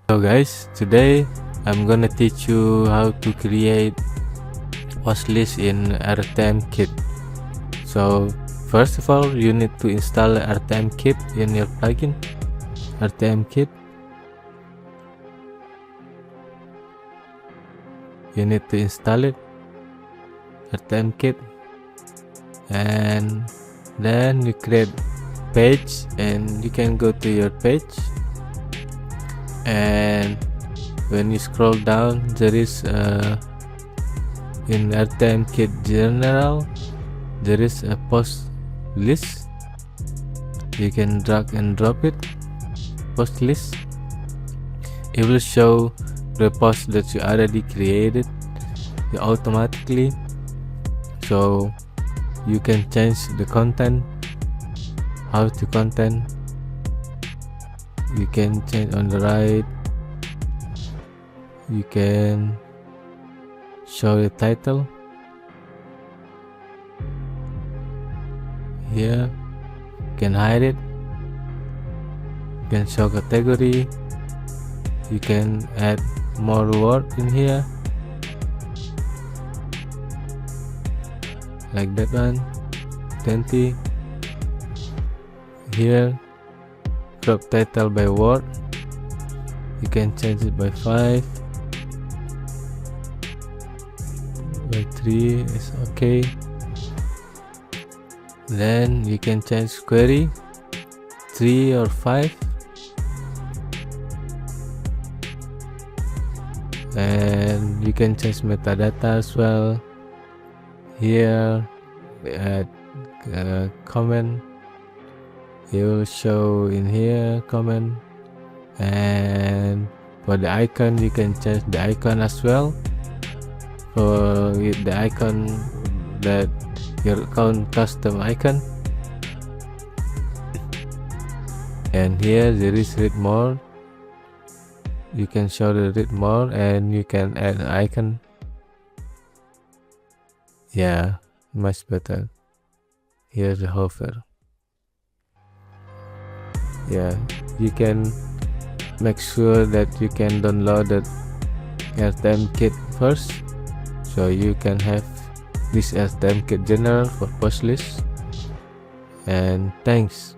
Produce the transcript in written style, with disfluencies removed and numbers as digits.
So guys, today I'm gonna teach you how to create post list in RTMKit. So first of all, you need to install RTMKit in your plugin. RTMKit, you need to install it, RTMKit, and then you create page, and you can go to your page, and when you scroll down, there is in RTMKit general, there is a post list. You can drag and drop it. Post list, it will show the post that you already created automatically, so you can change the content, how to content. You can change on the right, you can show the title here, you can hide it, you can show category, you can add more word in here like that one, 20 here. Crop title by word, you can change it by 5, by 3 is okay. Then you can change query 3 or 5, and you can change metadata as well. Here add comment, it will show in here comment, and for the icon you can change the icon as well. For the icon that your account custom icon, and here there is read more, you can show the read more, and you can add an icon. Yeah, much better. Here's the hover. Yeah, you can make sure that you can download the RTMKit first, so you can have this RTMKit general for post list. And thanks.